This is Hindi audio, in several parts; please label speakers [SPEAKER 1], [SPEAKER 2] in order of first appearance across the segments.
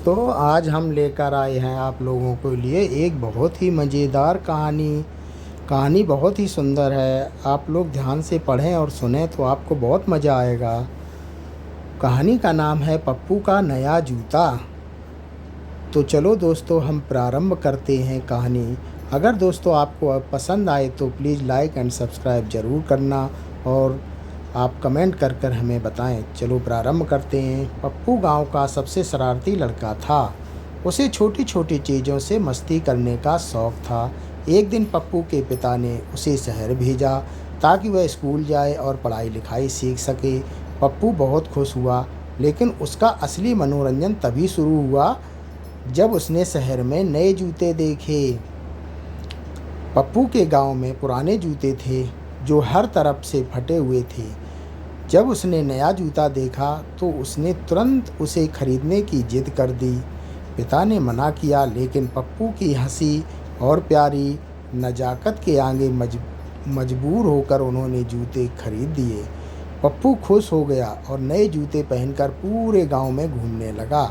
[SPEAKER 1] दोस्तों, आज हम लेकर आए हैं आप लोगों के लिए एक बहुत ही मज़ेदार कहानी। कहानी बहुत ही सुंदर है। आप लोग ध्यान से पढ़ें और सुनें तो आपको बहुत मज़ा आएगा। कहानी का नाम है पप्पू का नया जूता। तो चलो दोस्तों, हम प्रारंभ करते हैं कहानी। अगर दोस्तों आपको पसंद आए तो प्लीज़ लाइक एंड सब्सक्राइब ज़रूर करना और आप कमेंट कर कर हमें बताएं। चलो प्रारंभ करते हैं। पप्पू गांव का सबसे शरारती लड़का था। उसे छोटी छोटी चीज़ों से मस्ती करने का शौक़ था। एक दिन पप्पू के पिता ने उसे शहर भेजा ताकि वह स्कूल जाए और पढ़ाई लिखाई सीख सके। पप्पू बहुत खुश हुआ, लेकिन उसका असली मनोरंजन तभी शुरू हुआ जब उसने शहर में नए जूते देखे। पप्पू के गांव में पुराने जूते थे जो हर तरफ से फटे हुए थे। जब उसने नया जूता देखा तो उसने तुरंत उसे खरीदने की जिद कर दी। पिता ने मना किया, लेकिन पप्पू की हंसी और प्यारी नज़ाकत के आगे मजबूर होकर उन्होंने जूते खरीद दिए। पप्पू खुश हो गया और नए जूते पहनकर पूरे गांव में घूमने लगा।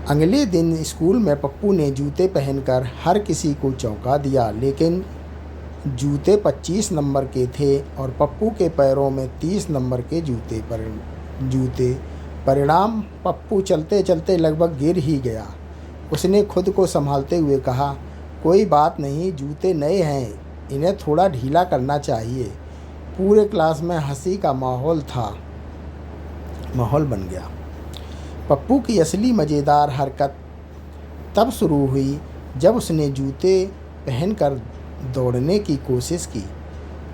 [SPEAKER 1] अगले दिन स्कूल में पप्पू ने जूते पहनकर हर किसी को चौंका दिया, लेकिन जूते 25 नंबर के थे और पप्पू के पैरों में 30 नंबर के जूते। परिणाम, पप्पू चलते चलते लगभग गिर ही गया। उसने खुद को संभालते हुए कहा, कोई बात नहीं, जूते नए हैं, इन्हें थोड़ा ढीला करना चाहिए। पूरे क्लास में हंसी का माहौल बन गया। पप्पू की असली मज़ेदार हरकत तब शुरू हुई जब उसने जूते पहनकर दौड़ने की कोशिश की।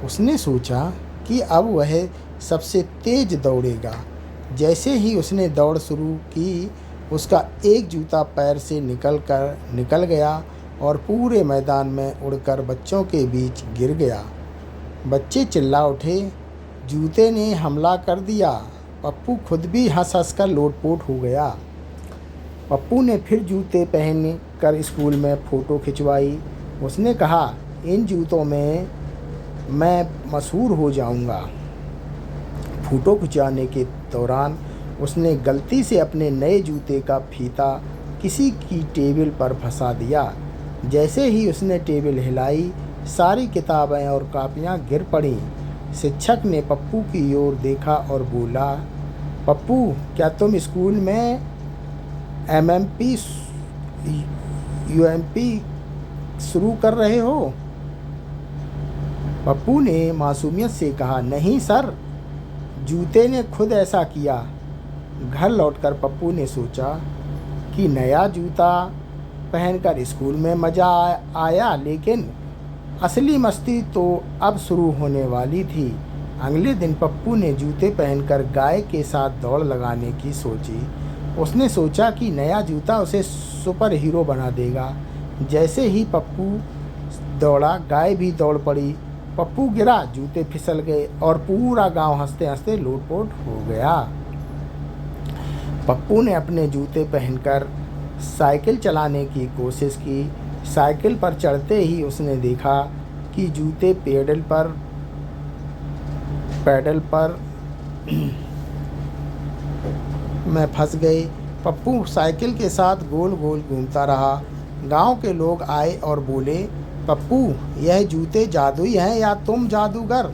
[SPEAKER 1] उसने सोचा कि अब वह सबसे तेज दौड़ेगा। जैसे ही उसने दौड़ शुरू की, उसका एक जूता पैर से निकल गया और पूरे मैदान में उड़कर बच्चों के बीच गिर गया। बच्चे चिल्ला उठे, जूते ने हमला कर दिया। पप्पू खुद भी हंस हंस कर लोटपोट हो गया। पप्पू ने फिर जूते पहन कर स्कूल में फ़ोटो खिंचवाई। उसने कहा, इन जूतों में मैं मशहूर हो जाऊंगा। फ़ोटो खिंचाने के दौरान उसने गलती से अपने नए जूते का फीता किसी की टेबल पर फंसा दिया। जैसे ही उसने टेबल हिलाई, सारी किताबें और कापियां गिर पड़ीं। शिक्षक ने पप्पू की ओर देखा और बोला, पप्पू, क्या तुम स्कूल में एमएमपी यूएमपी शुरू कर रहे हो? पप्पू ने मासूमियत से कहा, नहीं सर, जूते ने खुद ऐसा किया। घर लौटकर पप्पू ने सोचा कि नया जूता पहनकर स्कूल में मज़ा आया, लेकिन असली मस्ती तो अब शुरू होने वाली थी। अगले दिन पप्पू ने जूते पहनकर गाय के साथ दौड़ लगाने की सोची। उसने सोचा कि नया जूता उसे सुपर हीरो बना देगा। जैसे ही पप्पू दौड़ा, गाय भी दौड़ पड़ी। पप्पू गिरा, जूते फिसल गए और पूरा गांव हंसते हंसते लोटपोट हो गया। पप्पू ने अपने जूते पहनकर साइकिल चलाने की कोशिश की। साइकिल पर चढ़ते ही उसने देखा कि जूते पैडल पर में फंस गए। पप्पू साइकिल के साथ गोल गोल घूमता रहा। गांव के लोग आए और बोले, पप्पू, यह जूते जादुई हैं या तुम जादूगर?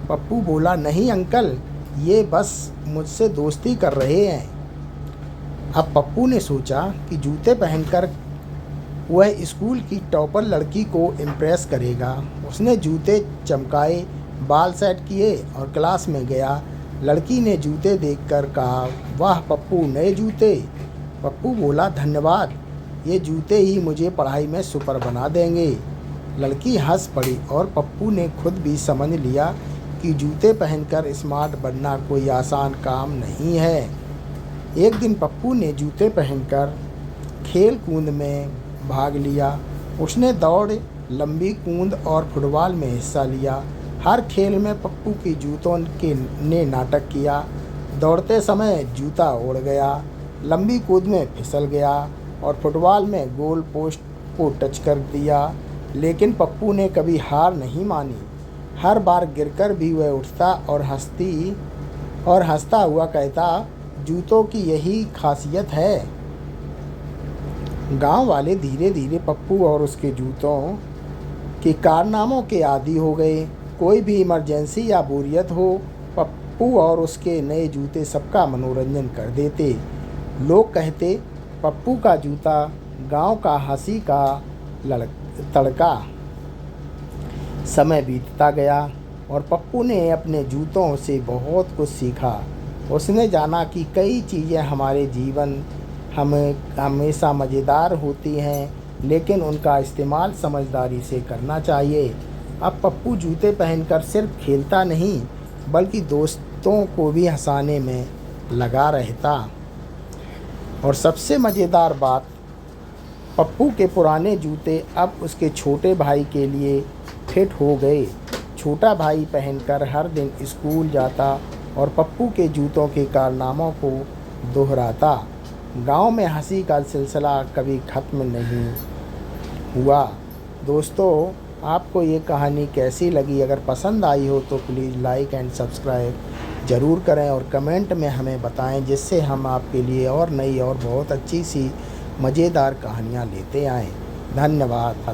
[SPEAKER 1] पप्पू बोला, नहीं अंकल, ये बस मुझसे दोस्ती कर रहे हैं। अब पप्पू ने सोचा कि जूते पहनकर वह स्कूल की टॉपर लड़की को इम्प्रेस करेगा। उसने जूते चमकाए, बाल सेट किए और क्लास में गया। लड़की ने जूते देखकर कहा, वाह पप्पू, नए जूते। पप्पू बोला, धन्यवाद, ये जूते ही मुझे पढ़ाई में सुपर बना देंगे। लड़की हंस पड़ी और पप्पू ने खुद भी समझ लिया कि जूते पहनकर स्मार्ट बनना कोई आसान काम नहीं है। एक दिन पप्पू ने जूते पहनकर खेल कूद में भाग लिया। उसने दौड़, लंबी कूद और फुटबॉल में हिस्सा लिया। हर खेल में पप्पू की जूतों ने नाटक किया। दौड़ते समय जूता उड़ गया, लंबी कूद में फिसल गया और फुटबॉल में गोल पोस्ट को टच कर दिया। लेकिन पप्पू ने कभी हार नहीं मानी। हर बार गिरकर भी वह उठता और हंसता हुआ कहता, जूतों की यही खासियत है, गांव वाले धीरे धीरे पप्पू और उसके जूतों के कारनामों के आदी हो गए। कोई भी इमरजेंसी या बोरियत हो, पप्पू और उसके नए जूते सबका मनोरंजन कर देते। लोग कहते, पप्पू का जूता गांव का हंसी का तड़का। समय बीतता गया और पप्पू ने अपने जूतों से बहुत कुछ सीखा। उसने जाना कि कई चीज़ें हमारे जीवन हमेशा मज़ेदार होती हैं, लेकिन उनका इस्तेमाल समझदारी से करना चाहिए। अब पप्पू जूते पहनकर सिर्फ खेलता नहीं, बल्कि दोस्तों को भी हंसाने में लगा रहता। और सबसे मज़ेदार बात, पप्पू के पुराने जूते अब उसके छोटे भाई के लिए फिट हो गए। छोटा भाई पहनकर हर दिन स्कूल जाता और पप्पू के जूतों के कारनामों को दोहराता। गांव में हंसी का सिलसिला कभी ख़त्म नहीं हुआ। दोस्तों, आपको ये कहानी कैसी लगी? अगर पसंद आई हो तो प्लीज़ लाइक एंड सब्सक्राइब ज़रूर करें और कमेंट में हमें बताएं, जिससे हम आपके लिए और नई और बहुत अच्छी सी मज़ेदार कहानियाँ लेते आएँ। धन्यवाद।